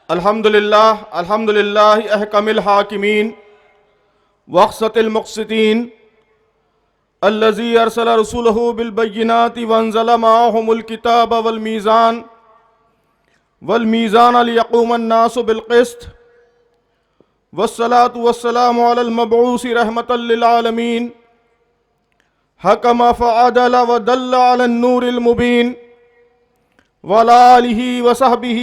الحمد للہ احکم الحاکمین واقسط المقسطین الذی ارسل رسولہ بالبینات وانزل معہم الکتاب والمیزان لیقوم الناس بالقسط والصلاة والسلام علی المبعوث رحمة للعالمین حکم فعدل ودل علی النور المبین وعلى آلہ وصحبہ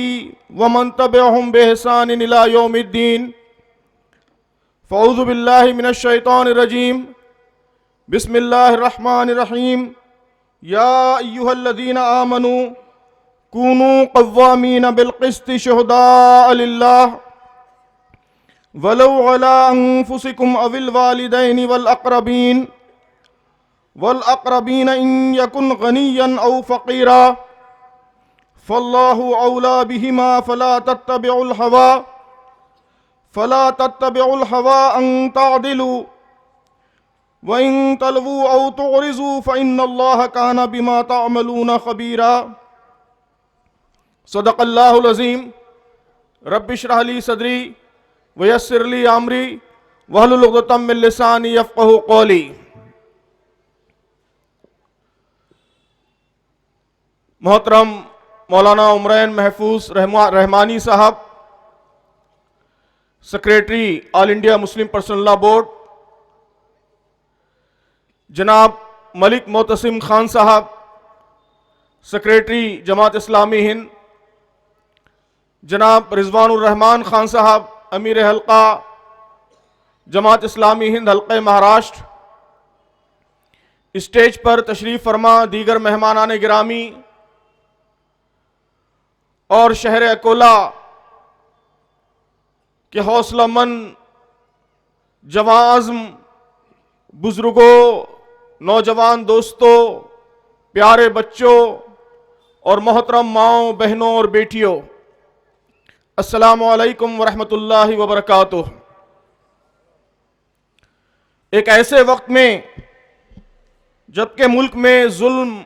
ومن تبعہم بإحسان إلی یوم الدین فاعوذ باللہ من الشیطان الرجیم بسم اللہ الرحمن الرحیم یا ایہا الذین آمنوا کونوا قوامین بالقسط شہداء للہ ولو علی انفسکم او الوالدین والأقربین ان یکن غنیا او فقیرا فاللہ اولا بہما فلا تتبعوا الہوى ان تعدلوا وَإِن تَلْوُوا أَوْ تُعْرِضُوا فَإِنَّ اللَّهَ كَانَ بِمَا تَعْمَلُونَ خَبِيرًا صدق اللہ العظیم رب اشرح لی صدری ویسر لی امری واحلل عقدۃ من لسانی یفقہوا قولی۔ محترم مولانا عمرین محفوظ رحمانی صاحب، سیکریٹری آل انڈیا مسلم پرسنل لا بورڈ، جناب ملک معتصم خان صاحب، سیکریٹری جماعت اسلامی ہند، جناب رضوان الرحمان خان صاحب، امیر حلقہ جماعت اسلامی ہند حلقہ مہاراشٹر، اسٹیج پر تشریف فرما دیگر مہمانان گرامی اور شہر اکولا کے حوصلہ مند جواں عزم بزرگوں، نوجوان دوستوں، پیارے بچوں اور محترم ماؤں، بہنوں اور بیٹیوں، السلام علیکم ورحمۃ اللہ وبرکاتہ۔ ایک ایسے وقت میں جبکہ ملک میں ظلم،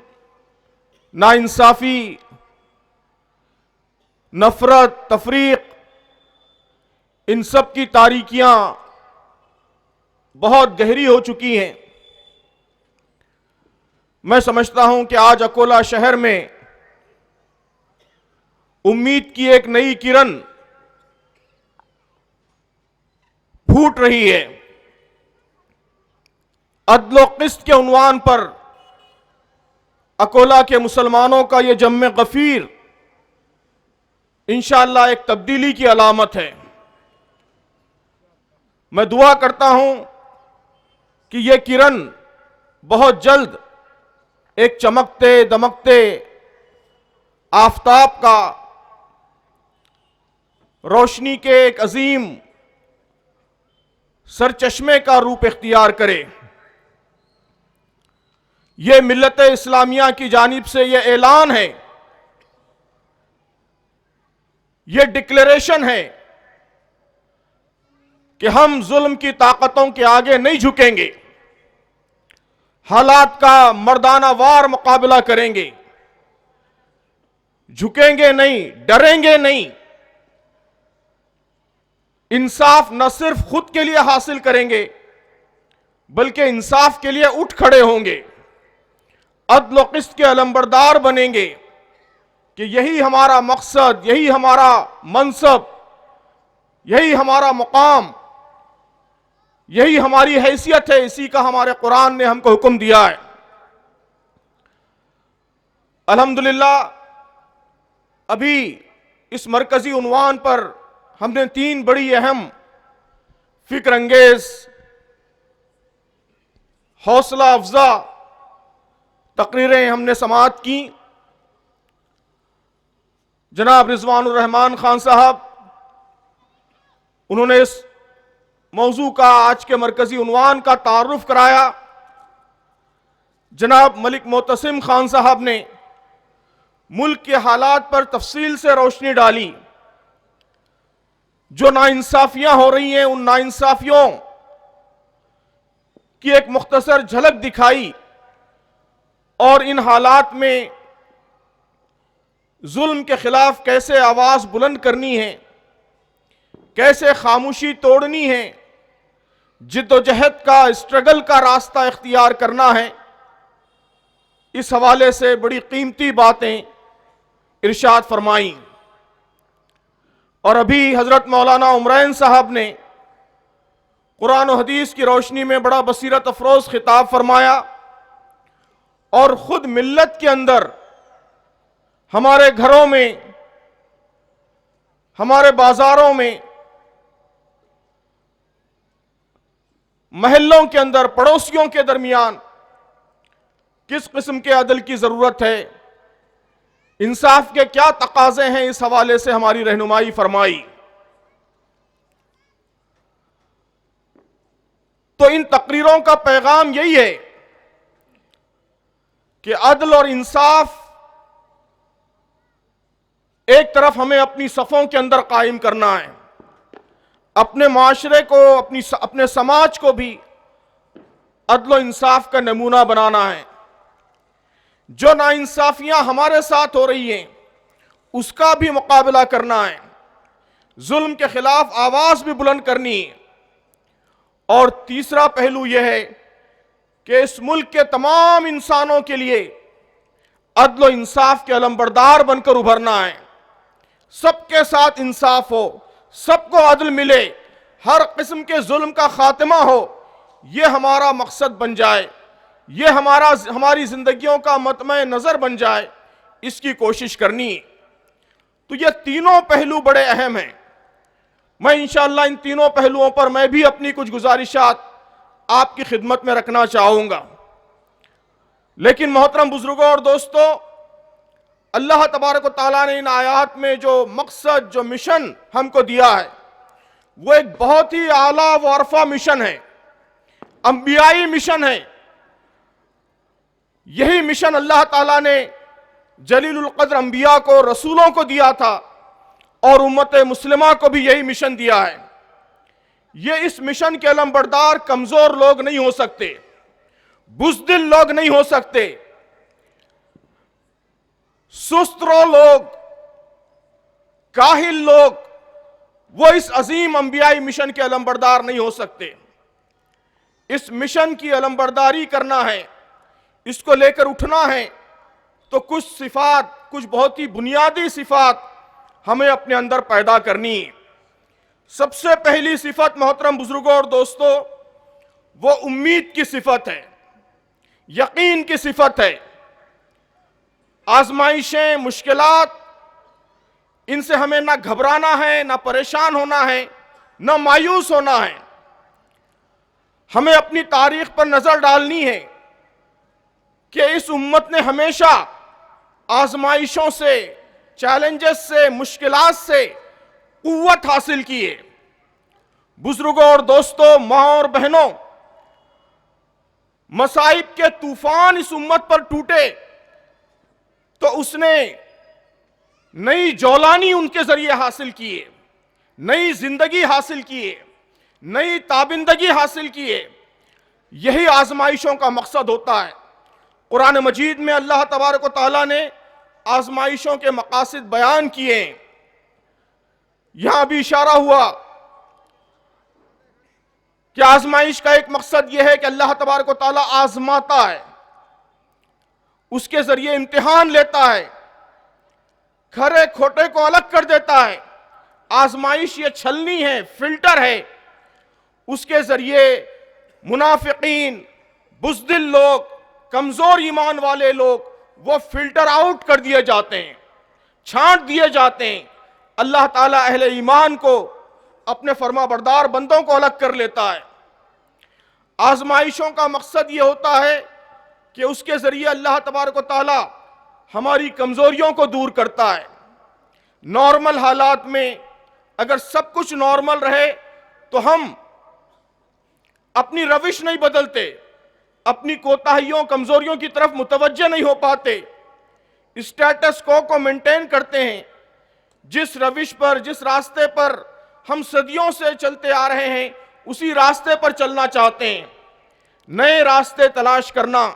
ناانصافی، نفرت، تفریق، ان سب کی تاریکیاں بہت گہری ہو چکی ہیں، میں سمجھتا ہوں کہ آج اکولا شہر میں امید کی ایک نئی کرن پھوٹ رہی ہے۔ عدل و قسط کے عنوان پر اکولا کے مسلمانوں کا یہ جم غفیر انشاءاللہ ایک تبدیلی کی علامت ہے۔ میں دعا کرتا ہوں کہ یہ کرن بہت جلد ایک چمکتے دمکتے آفتاب کا، روشنی کے ایک عظیم سرچشمے کا روپ اختیار کرے۔ یہ ملت اسلامیہ کی جانب سے یہ اعلان ہے، یہ ڈکلیریشن ہے کہ ہم ظلم کی طاقتوں کے آگے نہیں جھکیں گے، حالات کا مردانہ وار مقابلہ کریں گے، جھکیں گے نہیں، ڈریں گے نہیں، انصاف نہ صرف خود کے لیے حاصل کریں گے بلکہ انصاف کے لیے اٹھ کھڑے ہوں گے، عدل و قسط کے علمبردار بنیں گے کہ یہی ہمارا مقصد، یہی ہمارا منصب، یہی ہمارا مقام، یہی ہماری حیثیت ہے، اسی کا ہمارے قرآن نے ہم کو حکم دیا ہے۔ الحمدللہ ابھی اس مرکزی عنوان پر ہم نے 3 بڑی اہم فکر انگیز، حوصلہ افزا تقریریں ہم نے سماعت کی۔ جناب رضوان الرحمان خان صاحب، انہوں نے اس موضوع کا، آج کے مرکزی عنوان کا تعارف کرایا۔ جناب ملک معتصم خان صاحب نے ملک کے حالات پر تفصیل سے روشنی ڈالی، جو ناانصافیاں ہو رہی ہیں ان ناانصافیوں کی ایک مختصر جھلک دکھائی، اور ان حالات میں ظلم کے خلاف کیسے آواز بلند کرنی ہے کیسے خاموشی توڑنی ہے، جد و جہد کا، اسٹرگل کا راستہ اختیار کرنا ہے، اس حوالے سے بڑی قیمتی باتیں ارشاد فرمائیں۔ اور ابھی حضرت مولانا عمرین صاحب نے قرآن و حدیث کی روشنی میں بڑا بصیرت افروز خطاب فرمایا، اور خود ملت کے اندر، ہمارے گھروں میں، ہمارے بازاروں میں، محلوں کے اندر، پڑوسیوں کے درمیان کس قسم کے عدل کی ضرورت ہے، انصاف کے کیا تقاضے ہیں، اس حوالے سے ہماری رہنمائی فرمائی۔ تو ان تقریروں کا پیغام یہی ہے کہ عدل اور انصاف ایک طرف ہمیں اپنی صفوں کے اندر قائم کرنا ہے، اپنے معاشرے کو، اپنے سماج کو بھی عدل و انصاف کا نمونہ بنانا ہے۔ جو ناانصافیاں ہمارے ساتھ ہو رہی ہیں اس کا بھی مقابلہ کرنا ہے، ظلم کے خلاف آواز بھی بلند کرنی ہے۔ اور تیسرا پہلو یہ ہے کہ اس ملک کے تمام انسانوں کے لیے عدل و انصاف کے علمبردار بن کر ابھرنا ہے، سب کے ساتھ انصاف ہو، سب کو عدل ملے، ہر قسم کے ظلم کا خاتمہ ہو، یہ ہمارا مقصد بن جائے، یہ ہماری زندگیوں کا مطمع نظر بن جائے، اس کی کوشش کرنی ہے۔ تو یہ تینوں پہلو بڑے اہم ہیں۔ میں انشاءاللہ ان تینوں پہلوؤں پر میں بھی اپنی کچھ گزارشات آپ کی خدمت میں رکھنا چاہوں گا۔ لیکن محترم بزرگوں اور دوستو، اللہ تبارک و تعالیٰ نے ان آیات میں جو مقصد، جو مشن ہم کو دیا ہے، وہ ایک بہت ہی اعلیٰ و عرفہ مشن ہے، انبیائی مشن ہے۔ یہی مشن اللہ تعالیٰ نے جلیل القدر انبیاء کو، رسولوں کو دیا تھا، اور امت مسلمہ کو بھی یہی مشن دیا ہے۔ یہ اس مشن کے علمبردار کمزور لوگ نہیں ہو سکتے، بزدل لوگ نہیں ہو سکتے، سست رو لوگ، کاہل لوگ، وہ اس عظیم انبیائی مشن کے علمبردار نہیں ہو سکتے۔ اس مشن کی علمبرداری کرنا ہے، اس کو لے کر اٹھنا ہے، تو کچھ صفات، کچھ بہت ہی بنیادی صفات ہمیں اپنے اندر پیدا کرنی ہے۔ سب سے پہلی صفت محترم بزرگوں اور دوستو، وہ امید کی صفت ہے، یقین کی صفت ہے۔ آزمائشیں، مشکلات، ان سے ہمیں نہ گھبرانا ہے، نہ پریشان ہونا ہے، نہ مایوس ہونا ہے۔ ہمیں اپنی تاریخ پر نظر ڈالنی ہے کہ اس امت نے ہمیشہ آزمائشوں سے، چیلنجز سے، مشکلات سے قوت حاصل کی ہے۔ بزرگوں اور دوستوں، ماں اور بہنوں، مصائب کے طوفان اس امت پر ٹوٹے تو اس نے نئی جولانی ان کے ذریعے حاصل کی ہے، نئی زندگی حاصل کی ہے، نئی تابندگی حاصل کی ہے۔ یہی آزمائشوں کا مقصد ہوتا ہے۔ قرآن مجید میں اللہ تبارک و تعالیٰ نے آزمائشوں کے مقاصد بیان کیے ہیں۔ یہاں بھی اشارہ ہوا کہ آزمائش کا ایک مقصد یہ ہے کہ اللہ تبارک و تعالیٰ آزماتا ہے، اس کے ذریعے امتحان لیتا ہے، کھرے کھوٹے کو الگ کر دیتا ہے۔ آزمائش یہ چھلنی ہے، فلٹر ہے، اس کے ذریعے منافقین، بزدل لوگ، کمزور ایمان والے لوگ، وہ فلٹر آؤٹ کر دیے جاتے ہیں، چھانٹ دیے جاتے ہیں۔ اللہ تعالیٰ اہل ایمان کو، اپنے فرما بردار بندوں کو الگ کر لیتا ہے۔ آزمائشوں کا مقصد یہ ہوتا ہے کہ اس کے ذریعے اللہ تبارک و تعالیٰ ہماری کمزوریوں کو دور کرتا ہے۔ نارمل حالات میں اگر سب کچھ نارمل رہے تو ہم اپنی روش نہیں بدلتے، اپنی کوتاہیوں، کمزوریوں کی طرف متوجہ نہیں ہو پاتے، اسٹیٹس کو مینٹین کرتے ہیں۔ جس روش پر، جس راستے پر ہم صدیوں سے چلتے آ رہے ہیں، اسی راستے پر چلنا چاہتے ہیں۔ نئے راستے تلاش کرنا،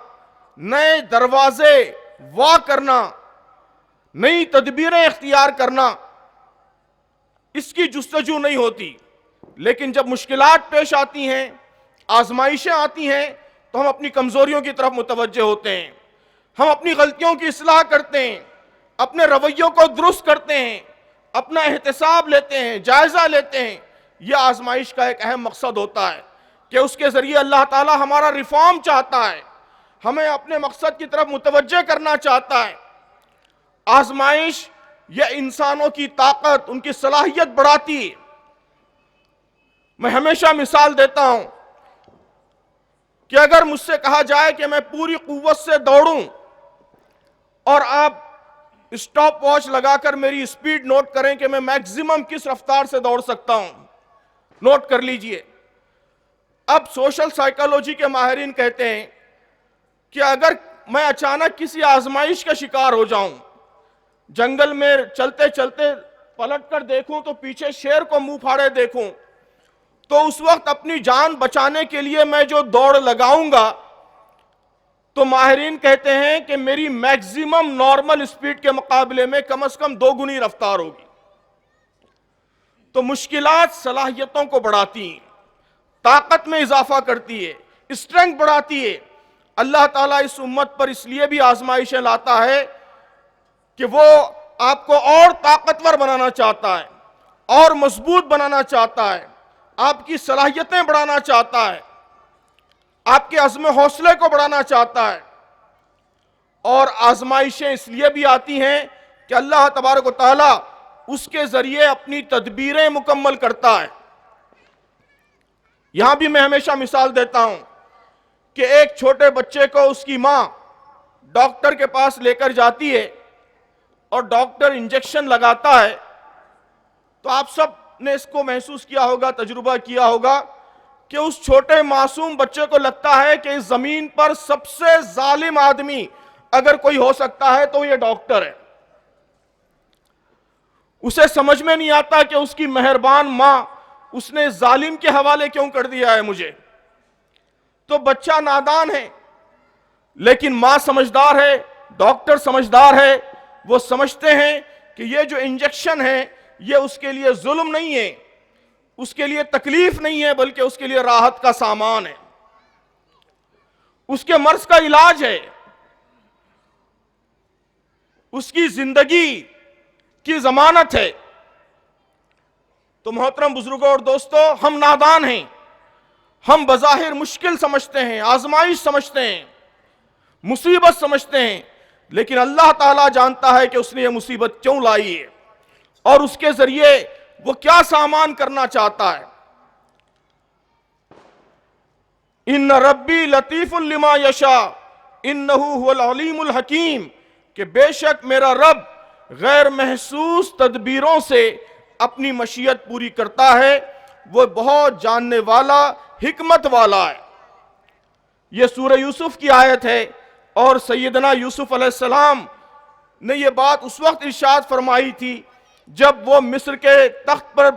نئے دروازے وا کرنا، نئی تدبیریں اختیار کرنا، اس کی جستجو نہیں ہوتی۔ لیکن جب مشکلات پیش آتی ہیں، آزمائشیں آتی ہیں، تو ہم اپنی کمزوریوں کی طرف متوجہ ہوتے ہیں، ہم اپنی غلطیوں کی اصلاح کرتے ہیں، اپنے رویوں کو درست کرتے ہیں، اپنا احتساب لیتے ہیں، جائزہ لیتے ہیں۔ یہ آزمائش کا ایک اہم مقصد ہوتا ہے کہ اس کے ذریعے اللہ تعالی ہمارا ریفارم چاہتا ہے، ہمیں اپنے مقصد کی طرف متوجہ کرنا چاہتا ہے۔ آزمائش یہ انسانوں کی طاقت، ان کی صلاحیت بڑھاتی ہے۔ میں ہمیشہ مثال دیتا ہوں کہ اگر مجھ سے کہا جائے کہ میں پوری قوت سے دوڑوں اور آپ اسٹاپ واچ لگا کر میری سپیڈ نوٹ کریں کہ میں میکزیمم کس رفتار سے دوڑ سکتا ہوں، نوٹ کر لیجئے۔ اب سوشل سائیکالوجی کے ماہرین کہتے ہیں کہ اگر میں اچانک کسی آزمائش کا شکار ہو جاؤں، جنگل میں چلتے چلتے پلٹ کر دیکھوں تو پیچھے شیر کو منہ پھاڑے دیکھوں، تو اس وقت اپنی جان بچانے کے لیے میں جو دوڑ لگاؤں گا تو ماہرین کہتے ہیں کہ میری میکزیمم نارمل سپیڈ کے مقابلے میں کم از کم 2 گنی رفتار ہوگی۔ تو مشکلات صلاحیتوں کو بڑھاتی ہیں، طاقت میں اضافہ کرتی ہے، اسٹرینگتھ بڑھاتی ہے۔ اللہ تعالیٰ اس امت پر اس لیے بھی آزمائشیں لاتا ہے کہ وہ آپ کو اور طاقتور بنانا چاہتا ہے، اور مضبوط بنانا چاہتا ہے، آپ کی صلاحیتیں بڑھانا چاہتا ہے، آپ کے عزم حوصلے کو بڑھانا چاہتا ہے۔ اور آزمائشیں اس لیے بھی آتی ہیں کہ اللہ تبارک و تعالیٰ اس کے ذریعے اپنی تدبیریں مکمل کرتا ہے۔ یہاں بھی میں ہمیشہ مثال دیتا ہوں کہ ایک چھوٹے بچے کو اس کی ماں ڈاکٹر کے پاس لے کر جاتی ہے اور ڈاکٹر انجیکشن لگاتا ہے، تو آپ سب نے اس کو محسوس کیا ہوگا، تجربہ کیا ہوگا کہ اس چھوٹے معصوم بچے کو لگتا ہے کہ اس زمین پر سب سے ظالم آدمی اگر کوئی ہو سکتا ہے تو یہ ڈاکٹر ہے۔ اسے سمجھ میں نہیں آتا کہ اس کی مہربان ماں اس نے ظالم کے حوالے کیوں کر دیا ہے مجھے۔ تو بچہ نادان ہے، لیکن ماں سمجھدار ہے، ڈاکٹر سمجھدار ہے، وہ سمجھتے ہیں کہ یہ جو انجیکشن ہے یہ اس کے لیے ظلم نہیں ہے، اس کے لیے تکلیف نہیں ہے، بلکہ اس کے لیے راحت کا سامان ہے، اس کے مرض کا علاج ہے، اس کی زندگی کی ضمانت ہے۔ تو محترم بزرگوں اور دوستو، ہم نادان ہیں، ہم بظاہر مشکل سمجھتے ہیں، آزمائش سمجھتے ہیں، مصیبت سمجھتے ہیں، لیکن اللہ تعالیٰ جانتا ہے کہ اس نے یہ مصیبت کیوں لائی ہے اور اس کے ذریعے وہ کیا سامان کرنا چاہتا ہے۔ ان ربی لطیف لما یشاء انہ هو العلیم الحکیم، کہ بے شک میرا رب غیر محسوس تدبیروں سے اپنی مشیت پوری کرتا ہے، وہ بہت جاننے والا، حکمت والا ہے۔ یہ سورہ یوسف کی آیت ہے، اور سیدنا یوسف علیہ السلام نے یہ بات اس وقت ارشاد فرمائی تھی جب وہ مصر کے تخت پر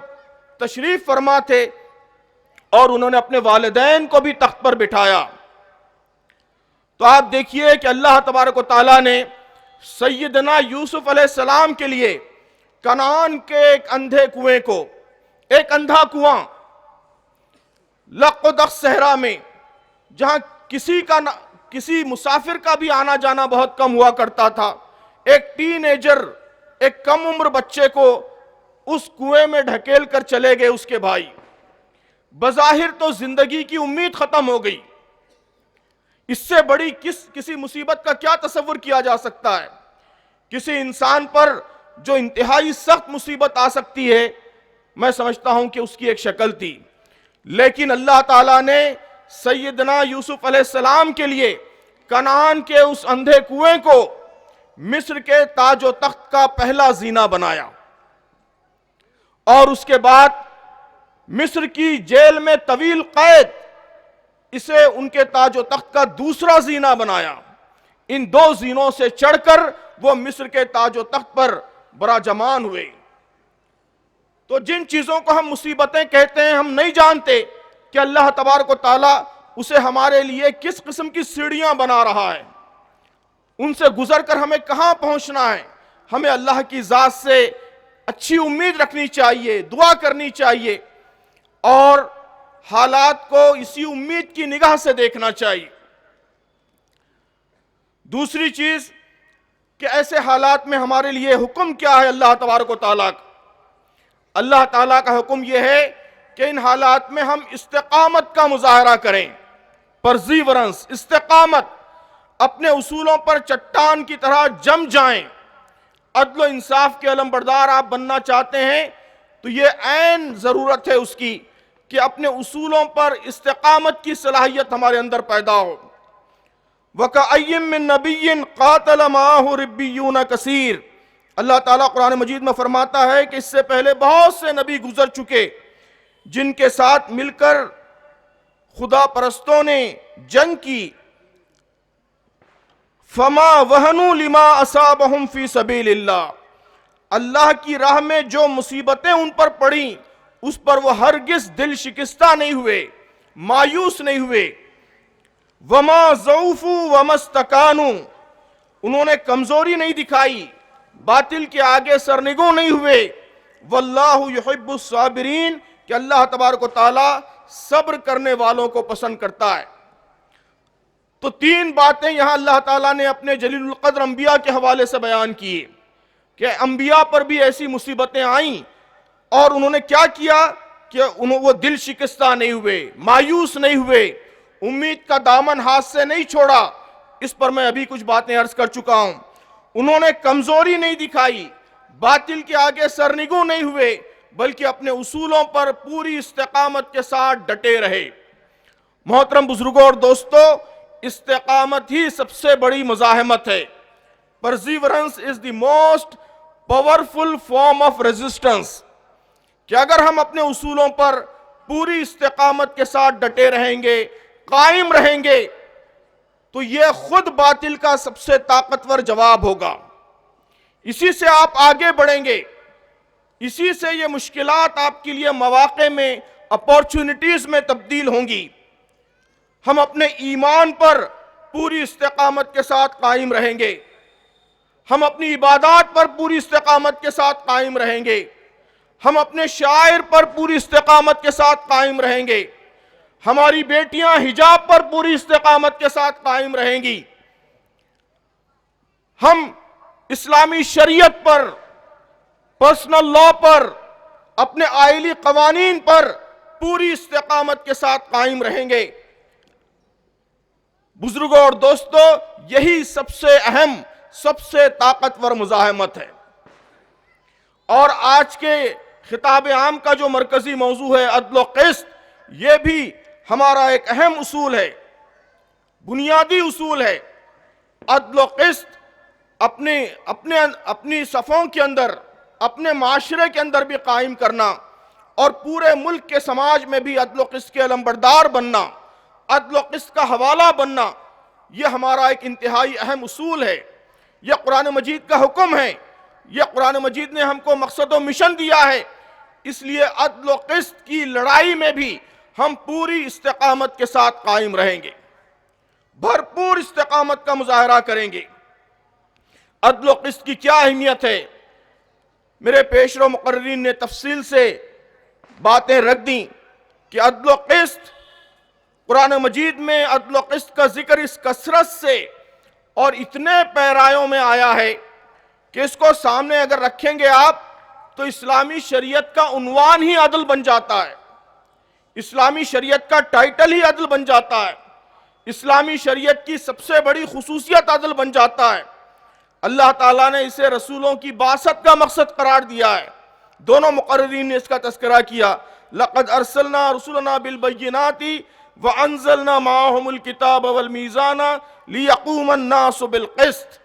تشریف فرما تھے اور انہوں نے اپنے والدین کو بھی تخت پر بٹھایا۔ تو آپ دیکھیے کہ اللہ تبارک و تعالیٰ نے سیدنا یوسف علیہ السلام کے لیے کنعان کے ایک اندھے کنویں کو، ایک اندھا کنواں لقدق صحرا میں، جہاں کسی مسافر کا بھی آنا جانا بہت کم ہوا کرتا تھا، ایک ٹین ایجر، ایک کم عمر بچے کو اس کنویں میں ڈھکیل کر چلے گئے اس کے بھائی۔ بظاہر تو زندگی کی امید ختم ہو گئی، اس سے بڑی کسی مصیبت کا کیا تصور کیا جا سکتا ہے؟ کسی انسان پر جو انتہائی سخت مصیبت آ سکتی ہے، میں سمجھتا ہوں کہ اس کی ایک شکل تھی، لیکن اللہ تعالیٰ نے سیدنا یوسف علیہ السلام کے لیے کنعان کے اس اندھے کنویں کو مصر کے تاج و تخت کا پہلا زینہ بنایا، اور اس کے بعد مصر کی جیل میں طویل قید اسے ان کے تاج و تخت کا دوسرا زینہ بنایا۔ ان 2 زینوں سے چڑھ کر وہ مصر کے تاج و تخت پر براجمان ہوئے۔ تو جن چیزوں کو ہم مصیبتیں کہتے ہیں، ہم نہیں جانتے کہ اللہ تبارک و تعالیٰ اسے ہمارے لیے کس قسم کی سیڑھیاں بنا رہا ہے، ان سے گزر کر ہمیں کہاں پہنچنا ہے۔ ہمیں اللہ کی ذات سے اچھی امید رکھنی چاہیے، دعا کرنی چاہیے، اور حالات کو اسی امید کی نگاہ سے دیکھنا چاہیے۔ دوسری چیز کہ ایسے حالات میں ہمارے لیے حکم کیا ہے اللہ تبارک و تعالیٰ کا؟ اللہ تعالیٰ کا حکم یہ ہے کہ ان حالات میں ہم استقامت کا مظاہرہ کریں، پرزیورنس، استقامت، اپنے اصولوں پر چٹان کی طرح جم جائیں۔ عدل و انصاف کے علم بردار آپ بننا چاہتے ہیں تو یہ عین ضرورت ہے اس کی کہ اپنے اصولوں پر استقامت کی صلاحیت ہمارے اندر پیدا ہو۔ وَكَأَيٍّ مِّن نَبِيٍّ قَاتَلَ مَعَهُ رِبِّيُّونَ كَثِيرٌ، اللہ تعالیٰ قرآن مجید میں فرماتا ہے کہ اس سے پہلے بہت سے نبی گزر چکے جن کے ساتھ مل کر خدا پرستوں نے جنگ کی۔ فَمَا وَهَنُوا لِمَا أَصَابَهُمْ فِي سَبِيلِ اللَّهِ، اللہ کی راہ میں جو مصیبتیں ان پر پڑیں اس پر وہ ہرگز دل شکستہ نہیں ہوئے، مایوس نہیں ہوئے۔ وَمَا ضَعُفُوا وَمَا اسْتَكَانُوا، انہوں نے کمزوری نہیں دکھائی، باطل کے آگے سرنگوں نہیں ہوئے۔ وَاللَّهُ يُحِبُّ الصَّابِرِينَ، کہ اللہ تبارک و تعالیٰ صبر کرنے والوں کو پسند کرتا ہے۔ تو تین باتیں یہاں اللہ تعالیٰ نے اپنے جلیل القدر انبیاء کے حوالے سے بیان کی کہ انبیاء پر بھی ایسی مصیبتیں آئیں اور انہوں نے کیا کیا کہ وہ دل شکستہ نہیں ہوئے، مایوس نہیں ہوئے، امید کا دامن ہاتھ سے نہیں چھوڑا۔ اس پر میں ابھی کچھ باتیں عرض کر چکا ہوں۔ انہوں نے کمزوری نہیں دکھائی، باطل کے آگے سرنگوں نہیں ہوئے، بلکہ اپنے اصولوں پر پوری استقامت کے ساتھ ڈٹے رہے۔ محترم بزرگوں اور دوستو، استقامت ہی سب سے بڑی مزاحمت ہے۔ Perseverance is the most powerful form of resistance, کہ اگر ہم اپنے اصولوں پر پوری استقامت کے ساتھ ڈٹے رہیں گے، قائم رہیں گے، تو یہ خود باطل کا سب سے طاقتور جواب ہوگا۔ اسی سے آپ آگے بڑھیں گے، اسی سے یہ مشکلات آپ کے لیے مواقع میں، اپورچونٹیز میں تبدیل ہوں گی۔ ہم اپنے ایمان پر پوری استقامت کے ساتھ قائم رہیں گے، ہم اپنی عبادات پر پوری استقامت کے ساتھ قائم رہیں گے، ہم اپنے شاعر پر پوری استقامت کے ساتھ قائم رہیں گے، ہماری بیٹیاں حجاب پر پوری استقامت کے ساتھ قائم رہیں گی، ہم اسلامی شریعت پر، پرسنل لا پر، اپنے آئلی قوانین پر پوری استقامت کے ساتھ قائم رہیں گے۔ بزرگوں اور دوستو، یہی سب سے اہم، سب سے طاقتور مزاحمت ہے۔ اور آج کے خطاب عام کا جو مرکزی موضوع ہے عدل و قسط، یہ بھی ہمارا ایک اہم اصول ہے، بنیادی اصول ہے۔ عدل و قسط اپنی صفوں کے اندر، اپنے معاشرے کے اندر بھی قائم کرنا، اور پورے ملک کے سماج میں بھی عدل و قسط کے علمبردار بننا، عدل و قسط کا حوالہ بننا، یہ ہمارا ایک انتہائی اہم اصول ہے۔ یہ قرآن مجید کا حکم ہے، یہ قرآن مجید نے ہم کو مقصد و مشن دیا ہے۔ اس لیے عدل و قسط کی لڑائی میں بھی ہم پوری استقامت کے ساتھ قائم رہیں گے، بھرپور استقامت کا مظاہرہ کریں گے۔ عدل و قسط کی کیا اہمیت ہے؟ میرے پیشرو مقررین نے تفصیل سے باتیں رکھ دیں کہ عدل و قسط، قرآن مجید میں عدل و قسط کا ذکر اس کثرت سے اور اتنے پیرایوں میں آیا ہے کہ اس کو سامنے اگر رکھیں گے آپ تو اسلامی شریعت کا عنوان ہی عدل بن جاتا ہے، اسلامی شریعت کا ٹائٹل ہی عدل بن جاتا ہے، اسلامی شریعت کی سب سے بڑی خصوصیت عدل بن جاتا ہے۔ اللہ تعالیٰ نے اسے رسولوں کی بعثت کا مقصد قرار دیا ہے۔ دونوں مقررین نے اس کا تذکرہ کیا، لَقَدْ أَرْسَلْنَا رُسُلَنَا بِالْبَيِّنَاتِ وَأَنزَلْنَا مَعَهُمُ الْكِتَابَ وَالْمِيزَانَ لِيَقُومَ النَّاسُ بِالْقِسْطِ،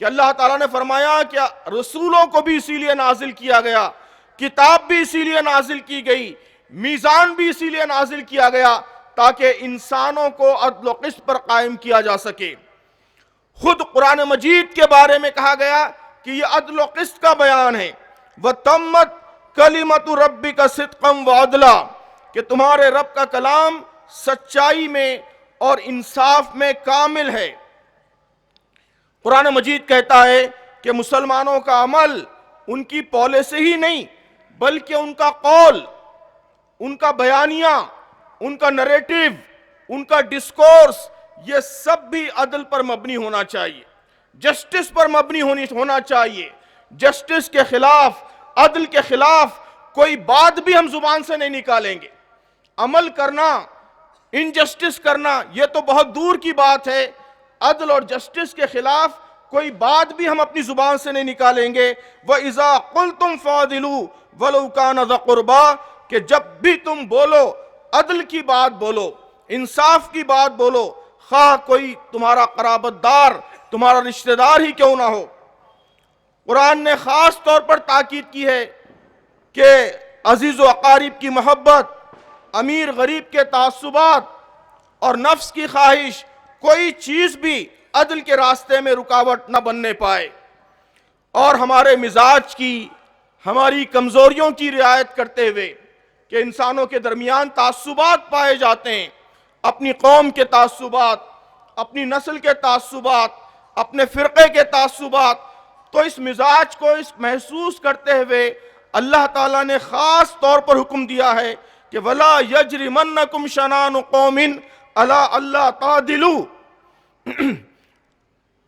کہ اللہ تعالیٰ نے فرمایا کہ رسولوں کو بھی اسی لیے نازل کیا گیا، کتاب بھی اسی لیے نازل کی گئی، میزان بھی اسی لیے نازل کیا گیا تاکہ انسانوں کو عدل و قسط پر قائم کیا جا سکے۔ خود قرآن مجید کے بارے میں کہا گیا کہ یہ عدل و قسط کا بیان ہے، وَتَمَّتْ كَلِمَةُ رَبِّكَ صِدْقًا وَعَدْلًا، کہ تمہارے رب کا کلام سچائی میں اور انصاف میں کامل ہے۔ قرآن مجید کہتا ہے کہ مسلمانوں کا عمل ان کی پالیسی ہی نہیں بلکہ ان کا قول، ان کا بیانیہ، ان کا نریٹیو، ان کا ڈسکورس، یہ سب بھی عدل پر مبنی ہونا چاہیے، جسٹس پر مبنی ہونا چاہیے۔ جسٹس کے خلاف، عدل کے خلاف کوئی بات بھی ہم زبان سے نہیں نکالیں گے۔ عمل کرنا، انجسٹس کرنا، یہ تو بہت دور کی بات ہے۔ عدل اور جسٹس کے خلاف کوئی بات بھی ہم اپنی زبان سے نہیں نکالیں گے۔ وَإِذَا قُلْتُمْ فَعْدِلُوا وَلَوْ كَانَ ذَا قُرْبَىٰ، کہ جب بھی تم بولو عدل کی بات بولو، انصاف کی بات بولو، خواہ کوئی تمہارا قرابت دار، تمہارا رشتہ دار ہی کیوں نہ ہو۔ قرآن نے خاص طور پر تاکید کی ہے کہ عزیز و اقارب کی محبت، امیر غریب کے تعصبات اور نفس کی خواہش، کوئی چیز بھی عدل کے راستے میں رکاوٹ نہ بننے پائے، اور ہمارے مزاج کی، ہماری کمزوریوں کی رعایت کرتے ہوئے کہ انسانوں کے درمیان تعصبات پائے جاتے ہیں، اپنی قوم کے تعصبات، اپنی نسل کے تعصبات، اپنے فرقے کے تعصبات، تو اس مزاج کو اس محسوس کرتے ہوئے اللہ تعالیٰ نے خاص طور پر حکم دیا ہے کہ وَلَا يَجْرِمَنَّكُمْ شَنَانُ قَوْمٍ عَلَىٰ أَلَّا تَعْدِلُوا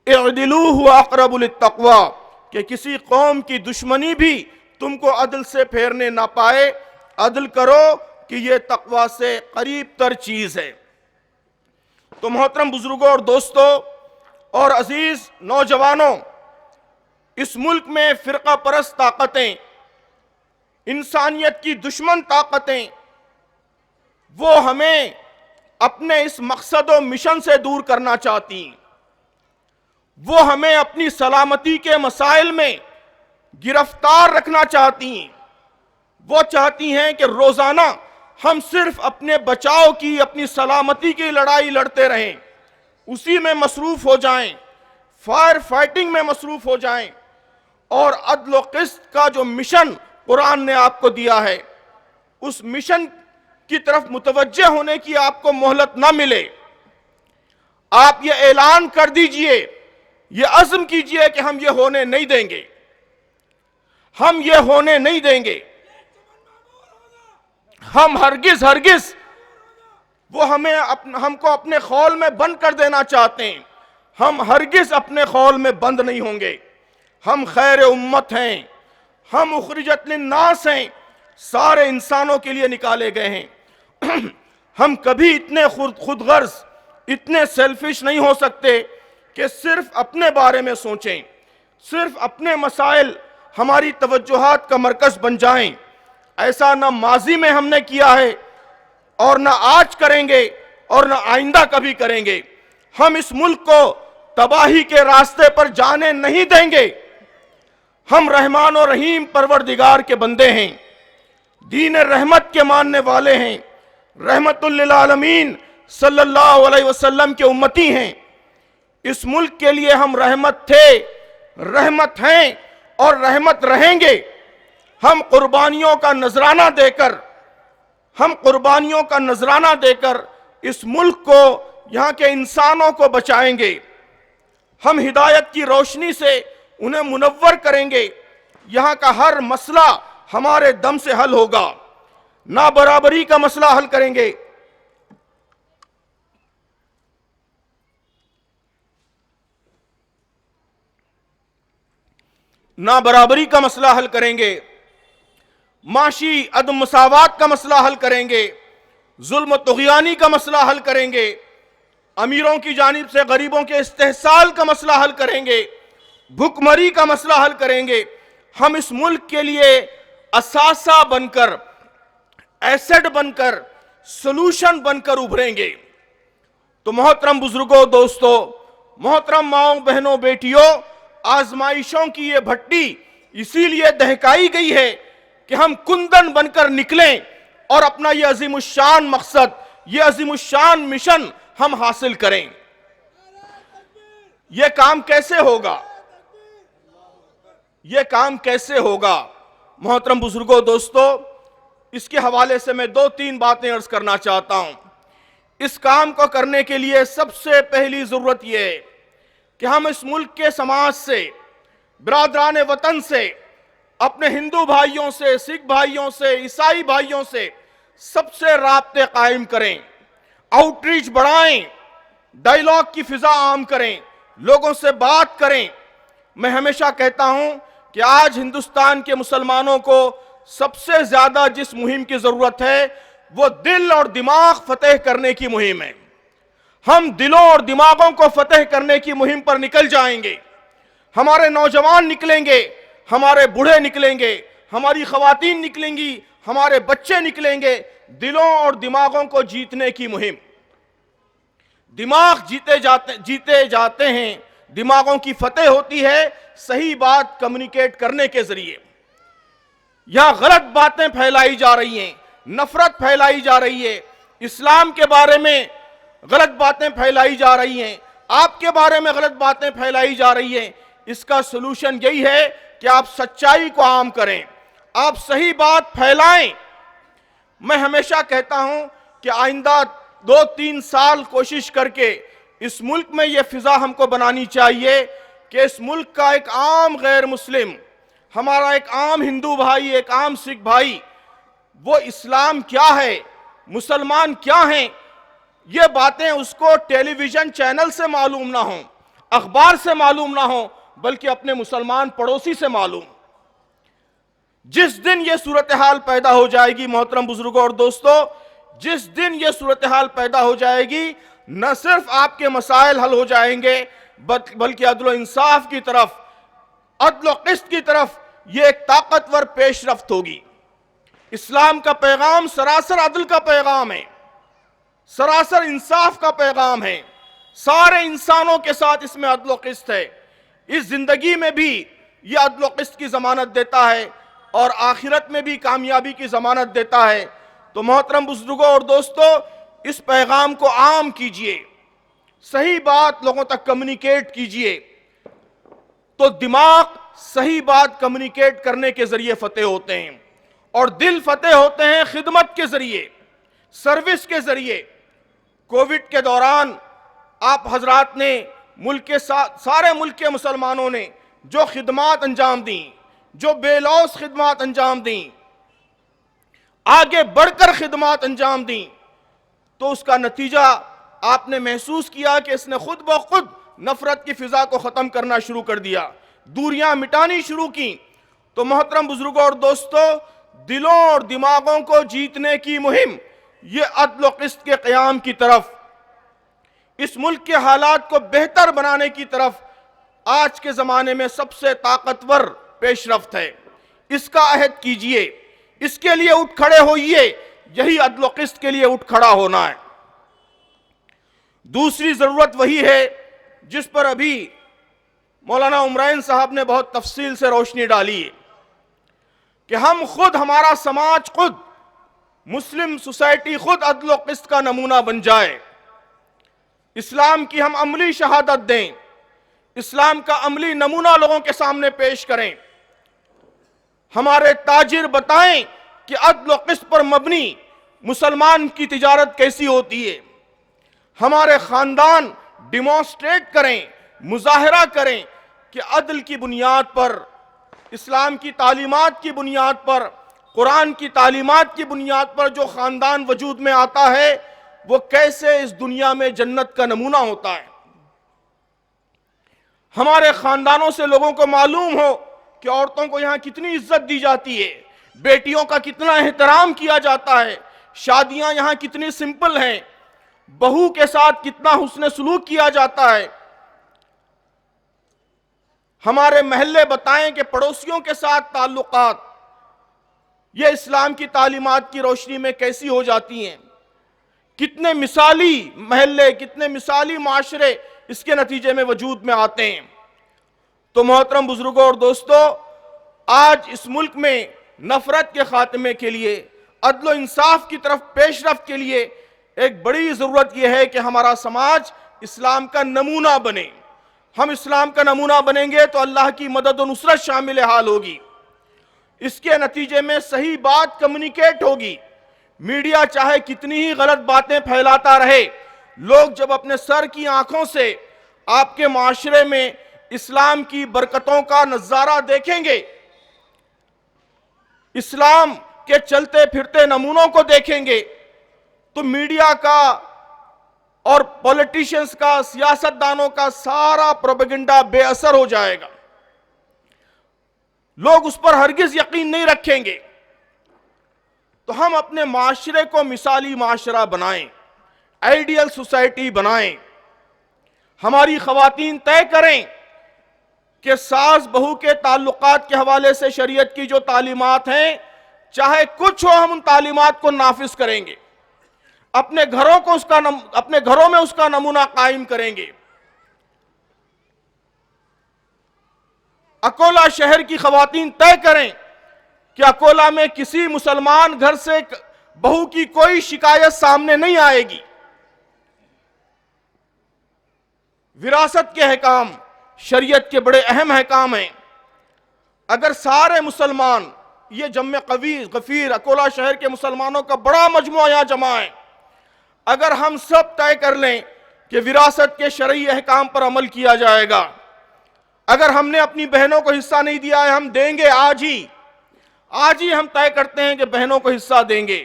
اعْدِلُوا هُوَ أَقْرَبُ لِلتَّقْوَىٰ، کہ کسی قوم کی دشمنی بھی تم کو عدل سے پھیرنے نہ پائے، عدل کرو کہ یہ تقویٰ سے قریب تر چیز ہے۔ تو محترم بزرگوں اور دوستوں اور عزیز نوجوانوں، اس ملک میں فرقہ پرست طاقتیں، انسانیت کی دشمن طاقتیں، وہ ہمیں اپنے اس مقصد و مشن سے دور کرنا چاہتی ہیں۔ وہ ہمیں اپنی سلامتی کے مسائل میں گرفتار رکھنا چاہتی ہیں۔ وہ چاہتی ہیں کہ روزانہ ہم صرف اپنے بچاؤ کی، اپنی سلامتی کی لڑائی لڑتے رہیں، اسی میں مصروف ہو جائیں، فائر فائٹنگ میں مصروف ہو جائیں، اور عدل و قسط کا جو مشن قرآن نے آپ کو دیا ہے، اس مشن کی طرف متوجہ ہونے کی آپ کو مہلت نہ ملے۔ آپ یہ اعلان کر دیجئے، یہ عزم کیجئے کہ ہم یہ ہونے نہیں دیں گے، ہم یہ ہونے نہیں دیں گے۔ ہم ہرگز وہ ہم کو اپنے خول میں بند کر دینا چاہتے ہیں، ہم ہرگز اپنے خول میں بند نہیں ہوں گے۔ ہم خیر امت ہیں، ہم اخرجت للناس ہیں، سارے انسانوں کے لیے نکالے گئے ہیں۔ ہم کبھی اتنے خود غرض، اتنے سیلفش نہیں ہو سکتے کہ صرف اپنے بارے میں سوچیں، صرف اپنے مسائل ہماری توجہات کا مرکز بن جائیں۔ ایسا نہ ماضی میں ہم نے کیا ہے، اور نہ آج کریں گے، اور نہ آئندہ کبھی کریں گے۔ ہم اس ملک کو تباہی کے راستے پر جانے نہیں دیں گے۔ ہم رحمان و رحیم پروردگار کے بندے ہیں، دین رحمت کے ماننے والے ہیں، رحمت للعالمین صلی اللہ علیہ وسلم کے امتی ہیں۔ اس ملک کے لیے ہم رحمت تھے، رحمت ہیں، اور رحمت رہیں گے۔ ہم قربانیوں کا نذرانہ دے کر اس ملک کو، یہاں کے انسانوں کو بچائیں گے۔ ہم ہدایت کی روشنی سے انہیں منور کریں گے۔ یہاں کا ہر مسئلہ ہمارے دم سے حل ہوگا۔ نا برابری کا مسئلہ حل کریں گے، نا برابری کا مسئلہ حل کریں گے، معاشی عدم مساوات کا مسئلہ حل کریں گے، ظلم و طغیانی کا مسئلہ حل کریں گے، امیروں کی جانب سے غریبوں کے استحصال کا مسئلہ حل کریں گے، بھوک مری کا مسئلہ حل کریں گے۔ ہم اس ملک کے لیے اثاثہ بن کر، ایسڈ بن کر، سلوشن بن کر ابھریں گے۔ تو محترم بزرگوں، دوستوں، محترم ماؤں، بہنوں، بیٹیوں، آزمائشوں کی یہ بھٹی اسی لیے دہکائی گئی ہے کہ ہم کندن بن کر نکلیں اور اپنا یہ عظیم الشان مقصد، یہ عظیم الشان مشن ہم حاصل کریں۔ یہ کام کیسے ہوگا؟ یہ کام کیسے ہوگا؟ محترم بزرگوں، دوستوں، اس کے حوالے سے میں 2-3 باتیں عرض کرنا چاہتا ہوں۔ اس کام کو کرنے کے لیے سب سے پہلی ضرورت یہ ہے کہ ہم اس ملک کے سماج سے، برادران وطن سے، اپنے ہندو بھائیوں سے، سکھ بھائیوں سے، عیسائی بھائیوں سے سب سے رابطے قائم کریں، آؤٹ ریچ بڑھائیں، ڈائیلاگ کی فضا عام کریں، لوگوں سے بات کریں۔ میں ہمیشہ کہتا ہوں کہ آج ہندوستان کے مسلمانوں کو سب سے زیادہ جس مہم کی ضرورت ہے وہ دل اور دماغ فتح کرنے کی مہم ہے۔ ہم دلوں اور دماغوں کو فتح کرنے کی مہم پر نکل جائیں گے، ہمارے نوجوان نکلیں گے، ہمارے بوڑھے نکلیں گے، ہماری خواتین نکلیں گی، ہمارے بچے نکلیں گے، دلوں اور دماغوں کو جیتنے کی مہم۔ دماغ جیتے جاتے ہیں، دماغوں کی فتح ہوتی ہے صحیح بات کمیونیکیٹ کرنے کے ذریعے۔ یہاں غلط باتیں پھیلائی جا رہی ہیں، نفرت پھیلائی جا رہی ہے، اسلام کے بارے میں غلط باتیں پھیلائی جا رہی ہیں، آپ کے بارے میں غلط باتیں پھیلائی جا رہی ہیں۔ اس کا سلوشن یہی ہے کہ آپ سچائی کو عام کریں، آپ صحیح بات پھیلائیں۔ میں ہمیشہ کہتا ہوں کہ آئندہ 2-3 سال کوشش کر کے اس ملک میں یہ فضا ہم کو بنانی چاہیے کہ اس ملک کا ایک عام غیر مسلم، ہمارا ایک عام ہندو بھائی، ایک عام سکھ بھائی، وہ اسلام کیا ہے، مسلمان کیا ہیں، یہ باتیں اس کو ٹیلی ویژن چینل سے معلوم نہ ہوں، اخبار سے معلوم نہ ہوں، بلکہ اپنے مسلمان پڑوسی سے معلوم۔ جس دن یہ صورتحال پیدا ہو جائے گی محترم بزرگوں اور دوستو، جس دن یہ صورتحال پیدا ہو جائے گی، نہ صرف آپ کے مسائل حل ہو جائیں گے بلکہ عدل و انصاف کی طرف، عدل و قسط کی طرف یہ ایک طاقتور پیش رفت ہوگی۔ اسلام کا پیغام سراسر عدل کا پیغام ہے، سراسر انصاف کا پیغام ہے، سارے انسانوں کے ساتھ اس میں عدل و قسط ہے۔ اس زندگی میں بھی یہ عدل و قسط کی ضمانت دیتا ہے اور آخرت میں بھی کامیابی کی ضمانت دیتا ہے۔ تو محترم بزرگوں اور دوستو، اس پیغام کو عام کیجئے، صحیح بات لوگوں تک کمیونیکیٹ کیجئے، تو دماغ صحیح بات کمیونیکیٹ کرنے کے ذریعے فتح ہوتے ہیں، اور دل فتح ہوتے ہیں خدمت کے ذریعے، سروس کے ذریعے۔ کووڈ کے دوران آپ حضرات نے سارے ملک کے مسلمانوں نے جو خدمات انجام دیں، جو بے لوث خدمات انجام دیں، آگے بڑھ کر خدمات انجام دیں، تو اس کا نتیجہ آپ نے محسوس کیا کہ اس نے خود بخود نفرت کی فضا کو ختم کرنا شروع کر دیا، دوریاں مٹانی شروع کی۔ تو محترم بزرگوں اور دوستو، دلوں اور دماغوں کو جیتنے کی مہم، یہ عدل و قسط کے قیام کی طرف، اس ملک کے حالات کو بہتر بنانے کی طرف آج کے زمانے میں سب سے طاقتور پیش رفت ہے۔ اس کا عہد کیجئے، اس کے لیے اٹھ کھڑے ہوئیے، یہی عدل و قسط کے لیے اٹھ کھڑا ہونا ہے۔ دوسری ضرورت وہی ہے جس پر ابھی مولانا عمرین صاحب نے بہت تفصیل سے روشنی ڈالی ہے، کہ ہم خود، ہمارا سماج خود، مسلم سوسائٹی خود عدل و قسط کا نمونہ بن جائے، اسلام کی ہم عملی شہادت دیں، اسلام کا عملی نمونہ لوگوں کے سامنے پیش کریں، ہمارے تاجر بتائیں کہ عدل و قسط پر مبنی مسلمان کی تجارت کیسی ہوتی ہے، ہمارے خاندان ڈیمانسٹریٹ کریں، مظاہرہ کریں کہ عدل کی بنیاد پر، اسلام کی تعلیمات کی بنیاد پر، قرآن کی تعلیمات کی بنیاد پر جو خاندان وجود میں آتا ہے وہ کیسے اس دنیا میں جنت کا نمونہ ہوتا ہے۔ ہمارے خاندانوں سے لوگوں کو معلوم ہو کہ عورتوں کو یہاں کتنی عزت دی جاتی ہے، بیٹیوں کا کتنا احترام کیا جاتا ہے، شادیاں یہاں کتنی سمپل ہیں، بہو کے ساتھ کتنا حسن سلوک کیا جاتا ہے۔ ہمارے محلے بتائیں کہ پڑوسیوں کے ساتھ تعلقات یہ اسلام کی تعلیمات کی روشنی میں کیسی ہو جاتی ہیں، کتنے مثالی محلے، کتنے مثالی معاشرے اس کے نتیجے میں وجود میں آتے ہیں۔ تو محترم بزرگوں اور دوستو، آج اس ملک میں نفرت کے خاتمے کے لیے، عدل و انصاف کی طرف پیش رفت کے لیے ایک بڑی ضرورت یہ ہے کہ ہمارا سماج اسلام کا نمونہ بنے۔ ہم اسلام کا نمونہ بنیں گے تو اللہ کی مدد و نصرت شامل حال ہوگی، اس کے نتیجے میں صحیح بات کمیونیکیٹ ہوگی۔ میڈیا چاہے کتنی ہی غلط باتیں پھیلاتا رہے، لوگ جب اپنے سر کی آنکھوں سے آپ کے معاشرے میں اسلام کی برکتوں کا نظارہ دیکھیں گے، اسلام کے چلتے پھرتے نمونوں کو دیکھیں گے تو میڈیا کا اور پولیٹیشنز کا، سیاستدانوں کا سارا پروپیگنڈا بے اثر ہو جائے گا، لوگ اس پر ہرگز یقین نہیں رکھیں گے۔ تو ہم اپنے معاشرے کو مثالی معاشرہ بنائیں، آئیڈیل سوسائٹی بنائیں۔ ہماری خواتین طے کریں کہ ساس بہو کے تعلقات کے حوالے سے شریعت کی جو تعلیمات ہیں، چاہے کچھ ہو ہم ان تعلیمات کو نافذ کریں گے، اپنے گھروں میں اس کا نمونہ قائم کریں گے۔ اکولا شہر کی خواتین طے کریں کہ اکولا میں کسی مسلمان گھر سے بہو کی کوئی شکایت سامنے نہیں آئے گی۔ وراثت کے احکام شریعت کے بڑے اہم احکام ہیں۔ اگر سارے مسلمان، یہ جمع غفیر اکولا شہر کے مسلمانوں کا بڑا مجموعہ یہاں جمع ہے، اگر ہم سب طے کر لیں کہ وراثت کے شرعی احکام پر عمل کیا جائے گا، اگر ہم نے اپنی بہنوں کو حصہ نہیں دیا ہے، ہم دیں گے آج ہی ہم طے کرتے ہیں کہ بہنوں کو حصہ دیں گے،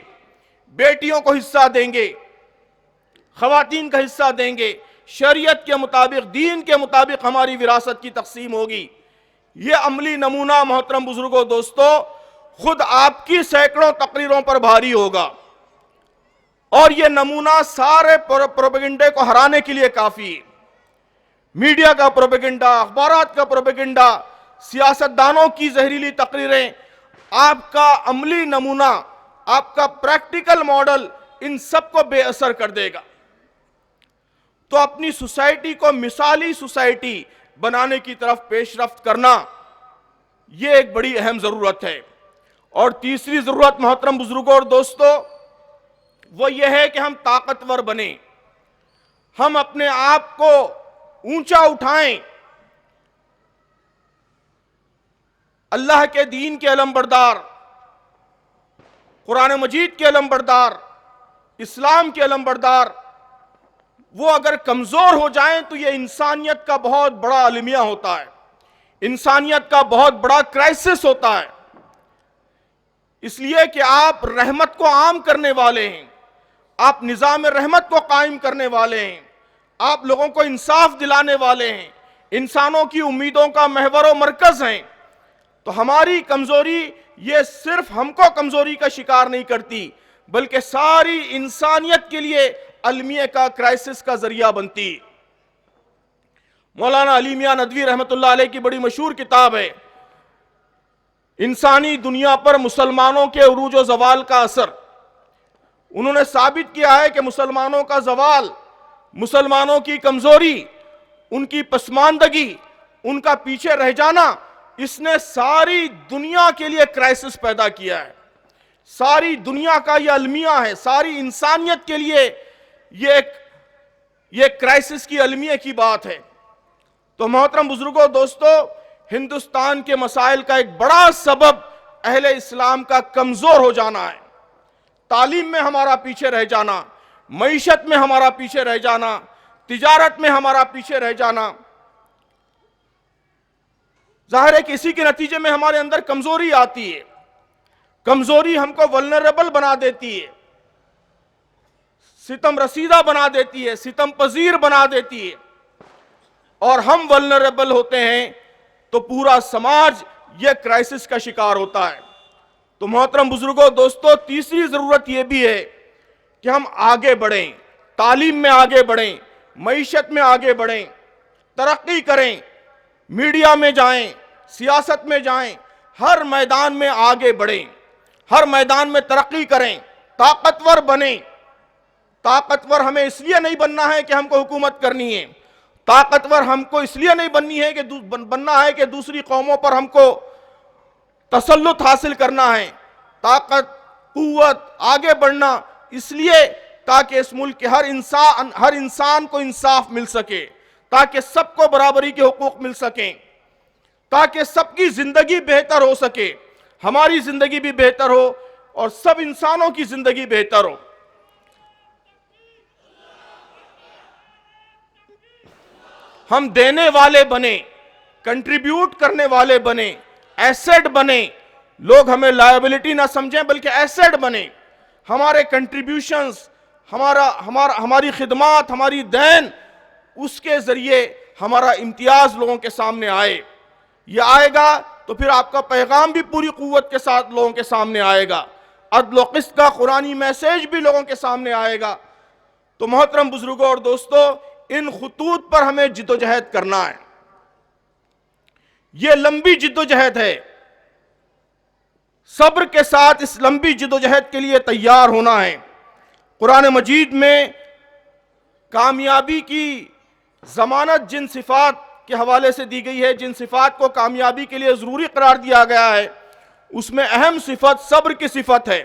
بیٹیوں کو حصہ دیں گے، خواتین کا حصہ دیں گے، شریعت کے مطابق، دین کے مطابق ہماری وراثت کی تقسیم ہوگی۔ یہ عملی نمونہ محترم بزرگوں دوستو خود آپ کی سینکڑوں تقریروں پر بھاری ہوگا، اور یہ نمونہ سارے پروپیگنڈے کو ہرانے کے لیے کافی ہے۔ میڈیا کا پروپیگنڈا، اخبارات کا پروپیگنڈا، سیاستدانوں کی زہریلی تقریریں، آپ کا عملی نمونہ، آپ کا پریکٹیکل ماڈل ان سب کو بے اثر کر دے گا۔ تو اپنی سوسائٹی کو مثالی سوسائٹی بنانے کی طرف پیش رفت کرنا، یہ ایک بڑی اہم ضرورت ہے۔ اور تیسری ضرورت محترم بزرگوں اور دوستو، وہ یہ ہے کہ ہم طاقتور بنیں، ہم اپنے آپ کو اونچا اٹھائیں، اللہ کے دین کے علمبردار، قرآن مجید کے علمبردار، اسلام کے علمبردار، وہ اگر کمزور ہو جائیں تو یہ انسانیت کا بہت بڑا المیہ ہوتا ہے، انسانیت کا بہت بڑا کرائسس ہوتا ہے۔ اس لیے کہ آپ رحمت کو عام کرنے والے ہیں، آپ نظام رحمت کو قائم کرنے والے ہیں، آپ لوگوں کو انصاف دلانے والے ہیں، انسانوں کی امیدوں کا محور و مرکز ہیں۔ تو ہماری کمزوری یہ صرف ہم کو کمزوری کا شکار نہیں کرتی، بلکہ ساری انسانیت کے لیے المیہ کا کرائسس کا ذریعہ بنتی۔ مولانا علی میاں ندوی رحمت اللہ علیہ کی بڑی مشہور کتاب ہے انسانی دنیا پر مسلمانوں کے عروج و زوال کا اثر۔ انہوں نے ثابت کیا ہے کہ مسلمانوں کا زوال، مسلمانوں کی کمزوری، ان کی پسماندگی، ان کا پیچھے رہ جانا، اس نے ساری دنیا کے لیے کرائسس پیدا کیا ہے، ساری دنیا کا یہ المیہ ہے، ساری انسانیت کے لیے یہ کرائسس کی المیہ کی بات ہے۔ تو محترم بزرگوں دوستو، ہندوستان کے مسائل کا ایک بڑا سبب اہل اسلام کا کمزور ہو جانا ہے، تعلیم میں ہمارا پیچھے رہ جانا، معیشت میں ہمارا پیچھے رہ جانا، تجارت میں ہمارا پیچھے رہ جانا۔ ظاہر ہے کہ اسی کے نتیجے میں ہمارے اندر کمزوری آتی ہے، کمزوری ہم کو ولنریبل بنا دیتی ہے، ستم رسیدہ بنا دیتی ہے، ستم پذیر بنا دیتی ہے، اور ہم ولنریبل ہوتے ہیں تو پورا سماج یہ کرائسس کا شکار ہوتا ہے۔ تو محترم بزرگوں دوستو، تیسری ضرورت یہ بھی ہے کہ ہم آگے بڑھیں، تعلیم میں آگے بڑھیں، معیشت میں آگے بڑھیں، ترقی کریں، میڈیا میں جائیں، سیاست میں جائیں، ہر میدان میں آگے بڑھیں، ہر میدان میں ترقی کریں، طاقتور بنیں۔ طاقتور ہمیں اس لیے نہیں بننا ہے کہ ہم کو حکومت کرنی ہے، طاقتور ہم کو اس لیے نہیں بننا ہے کہ دوسری قوموں پر ہم کو تسلط حاصل کرنا ہے۔ طاقت، قوت، آگے بڑھنا اس لیے تاکہ اس ملک کے ہر انسان کو انصاف مل سکے، تاکہ سب کو برابری کے حقوق مل سکیں، تاکہ سب کی زندگی بہتر ہو سکے، ہماری زندگی بھی بہتر ہو اور سب انسانوں کی زندگی بہتر ہو۔ ہم دینے والے بنیں، کنٹریبیوٹ کرنے والے بنیں، ایسٹ بنیں، لوگ ہمیں لائبلٹی نہ سمجھیں بلکہ ایسیڈ بنیں. ہمارے کنٹریبیوشنز، ہماری خدمات، ہماری دین، اس کے ذریعے ہمارا امتیاز لوگوں کے سامنے آئے. یہ آئے گا تو پھر آپ کا پیغام بھی پوری قوت کے ساتھ لوگوں کے سامنے آئے گا. عدل و قسط کا قرآنی میسیج بھی لوگوں کے سامنے آئے گا. تو محترم بزرگوں اور دوستو، ان خطوط پر ہمیں جد و جہد کرنا ہے. یہ لمبی جد و جہد ہے. صبر کے ساتھ اس لمبی جد و جہد کے لیے تیار ہونا ہے. قرآن مجید میں کامیابی کی ضمانت جن صفات کے حوالے سے دی گئی ہے، جن صفات کو کامیابی کے لیے ضروری قرار دیا گیا ہے، اس میں اہم صفت صبر کی صفت ہے.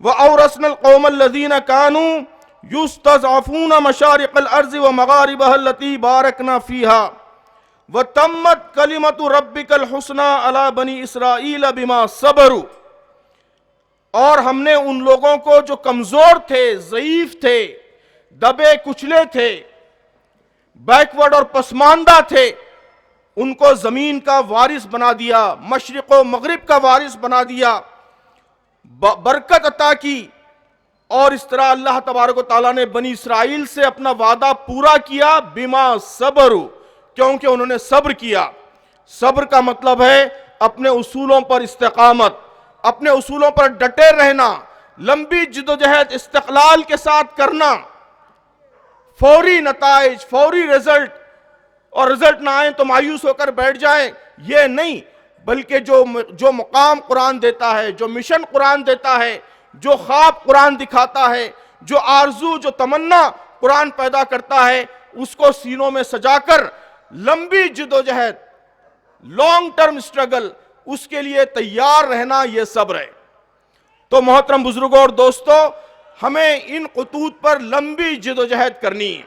وَأَوْرَثْنَا الْقَوْمَ الَّذِينَ كَانُوا يُسْتَضْعَفُونَ مَشَارِقَ الْأَرْضِ وَمَغَارِبَهَا الَّتِي بَارَكْنَا فِيهَا وَتَمَّتْ كَلِمَةُ رَبِّكَ الْحُسْنَى عَلَى بَنِي إِسْرَائِيلَ بِمَا صَبَرُوا. اور ہم نے ان لوگوں کو جو کمزور تھے، ضعیف تھے، دبے کچلے تھے، بیکورڈ اور پسماندہ تھے، ان کو زمین کا وارث بنا دیا، مشرق و مغرب کا وارث بنا دیا، برکت عطا کی. اور اس طرح اللہ تبارک و تعالیٰ نے بنی اسرائیل سے اپنا وعدہ پورا کیا. بما صبروا، کیونکہ انہوں نے صبر کیا. صبر کا مطلب ہے اپنے اصولوں پر استقامت، اپنے اصولوں پر ڈٹے رہنا، لمبی جد و جہد استقلال کے ساتھ کرنا. فوری نتائج، فوری رزلٹ، اور رزلٹ نہ آئیں تو مایوس ہو کر بیٹھ جائیں، یہ نہیں، بلکہ جو مقام قرآن دیتا ہے، جو مشن قرآن دیتا ہے، جو خواب قرآن دکھاتا ہے، جو آرزو، جو تمنا قرآن پیدا کرتا ہے، اس کو سینوں میں سجا کر لمبی جد و جہد، لانگ ٹرم سٹرگل، اس کے لیے تیار رہنا، یہ صبر ہے. تو محترم بزرگوں اور دوستو، ہمیں ان خطوط پر لمبی جد و جہد کرنی ہے.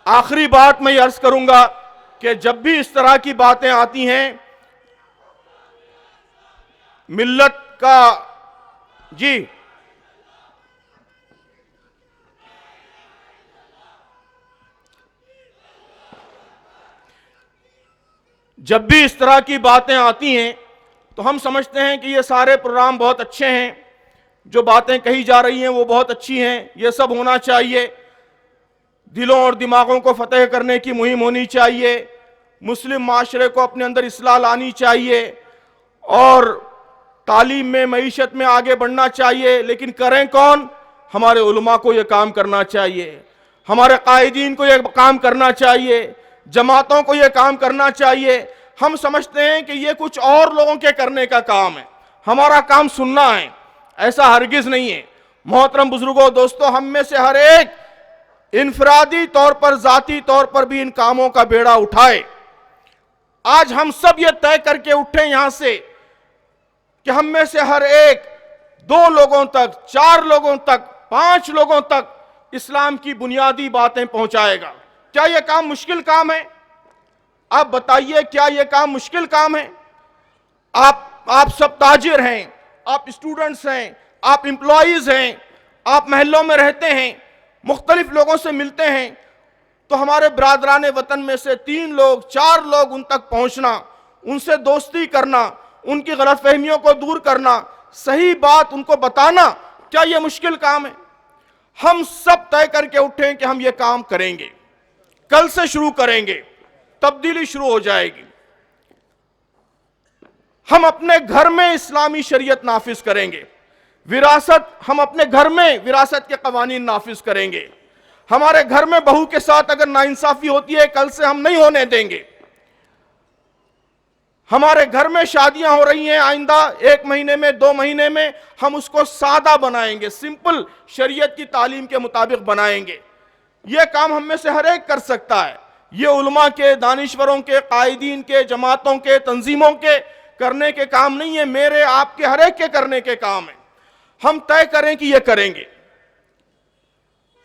آخری بات میں یہ عرض کروں گا کہ جب بھی اس طرح کی باتیں آتی ہیں ملت کا، جب بھی اس طرح کی باتیں آتی ہیں تو ہم سمجھتے ہیں کہ یہ سارے پروگرام بہت اچھے ہیں، جو باتیں کہی جا رہی ہیں وہ بہت اچھی ہیں، یہ سب ہونا چاہیے، دلوں اور دماغوں کو فتح کرنے کی مہم ہونی چاہیے، مسلم معاشرے کو اپنے اندر اصلاح لانی چاہیے، اور تعلیم میں، معیشت میں آگے بڑھنا چاہیے. لیکن کریں کون؟ ہمارے علماء کو یہ کام کرنا چاہیے، ہمارے قائدین کو یہ کام کرنا چاہیے، جماعتوں کو یہ کام کرنا چاہیے. ہم سمجھتے ہیں کہ یہ کچھ اور لوگوں کے کرنے کا کام ہے، ہمارا کام سننا ہے. ایسا ہرگز نہیں ہے. محترم بزرگوں دوستو، ہم میں سے ہر ایک انفرادی طور پر، ذاتی طور پر بھی ان کاموں کا بیڑا اٹھائے. آج ہم سب یہ طے کر کے اٹھیں یہاں سے کہ ہم میں سے ہر ایک 2 لوگوں تک، 4 لوگوں تک، 5 لوگوں تک اسلام کی بنیادی باتیں پہنچائے گا. کیا یہ کام مشکل کام ہے؟ آپ بتائیے، کیا یہ کام مشکل کام ہے؟ آپ سب تاجر ہیں، آپ اسٹوڈنٹس ہیں، آپ امپلائیز ہیں، آپ محلوں میں رہتے ہیں، مختلف لوگوں سے ملتے ہیں. تو ہمارے برادران وطن میں سے 3 لوگ، 4 لوگ ان تک پہنچنا، ان سے دوستی کرنا، ان کی غلط فہمیوں کو دور کرنا، صحیح بات ان کو بتانا، کیا یہ مشکل کام ہے؟ ہم سب طے کر کے اٹھیں کہ ہم یہ کام کریں گے، کل سے شروع کریں گے، تبدیلی شروع ہو جائے گی. ہم اپنے گھر میں اسلامی شریعت نافذ کریں گے. وراثت، ہم اپنے گھر میں وراثت کے قوانین نافذ کریں گے. ہمارے گھر میں بہو کے ساتھ اگر ناانصافی ہوتی ہے، کل سے ہم نہیں ہونے دیں گے. ہمارے گھر میں شادیاں ہو رہی ہیں، آئندہ 1 مہینے میں، 2 مہینے میں ہم اس کو سادہ بنائیں گے، سمپل شریعت کی تعلیم کے مطابق بنائیں گے. یہ کام ہم میں سے ہر ایک کر سکتا ہے. یہ علماء کے، دانشوروں کے، قائدین کے، جماعتوں کے، تنظیموں کے کرنے کے کام نہیں ہے، میرے، آپ کے، ہر ایک کے کرنے کے کام ہے. ہم طے کریں کہ یہ کریں گے.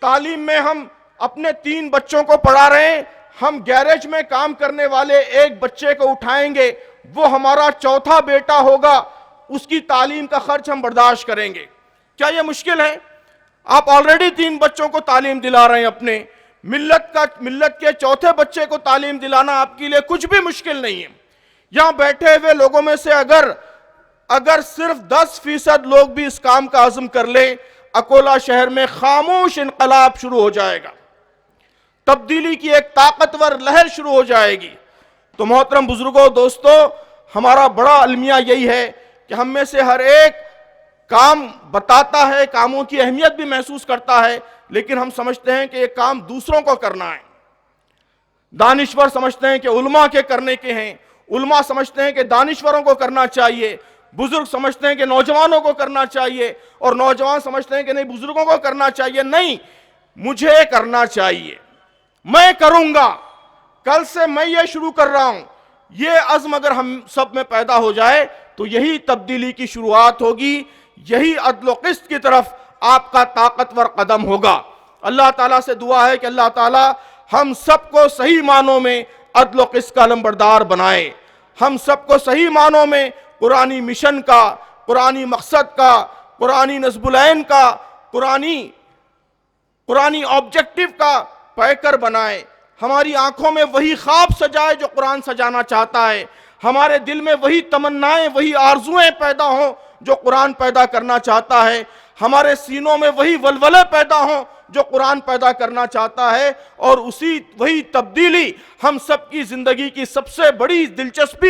تعلیم میں ہم اپنے 3 بچوں کو پڑھا رہے ہیں، ہم گیریج میں کام کرنے والے ایک بچے کو اٹھائیں گے، وہ ہمارا 4تھا بیٹا ہوگا، اس کی تعلیم کا خرچ ہم برداشت کریں گے. کیا یہ مشکل ہے؟ آپ آلریڈی 3 بچوں کو تعلیم دلا رہے ہیں اپنے. ملت کے چوتھے بچے کو تعلیم دلانا آپ کے لیے کچھ بھی مشکل نہیں ہے۔ یہاں بیٹھے ہوئے لوگوں میں سے اگر صرف 10% لوگ بھی اس کام کا عزم کر لیں، اکولہ شہر میں خاموش انقلاب شروع ہو جائے گا، تبدیلی کی ایک طاقتور لہر شروع ہو جائے گی۔ تو محترم بزرگوں، دوستو، ہمارا بڑا المیہ یہی ہے کہ ہم میں سے ہر ایک کام بتاتا ہے، کاموں کی اہمیت بھی محسوس کرتا ہے، لیکن ہم سمجھتے ہیں کہ یہ کام دوسروں کو کرنا ہے۔ دانشور سمجھتے ہیں کہ علماء کے کرنے کے ہیں، علماء سمجھتے ہیں کہ دانشوروں کو کرنا چاہیے، بزرگ سمجھتے ہیں کہ نوجوانوں کو کرنا چاہیے، اور نوجوان سمجھتے ہیں کہ نہیں، بزرگوں کو کرنا چاہیے۔ نہیں، مجھے کرنا چاہیے، میں کروں گا، کل سے میں یہ شروع کر رہا ہوں۔ یہ عزم اگر ہم سب میں پیدا ہو جائے تو یہی تبدیلی کی شروعات ہوگی، یہی عدل و قسط کی طرف آپ کا طاقتور قدم ہوگا۔ اللہ تعالیٰ سے دعا ہے کہ اللہ تعالیٰ ہم سب کو صحیح معنوں میں عدل و قسط کا علمبردار بنائے، ہم سب کو صحیح معنوں میں قرآنی مشن کا، قرآنی مقصد کا، قرآنی نصب العین کا، قرآنی آبجیکٹو کا پیکر بنائے، ہماری آنکھوں میں وہی خواب سجائے جو قرآن سجانا چاہتا ہے، ہمارے دل میں وہی تمنائیں، وہی آرزویں پیدا ہوں جو قرآن پیدا کرنا چاہتا ہے، ہمارے سینوں میں وہی ولولے پیدا ہوں جو قرآن پیدا کرنا چاہتا ہے، اور وہی تبدیلی ہم سب کی زندگی کی سب سے بڑی دلچسپی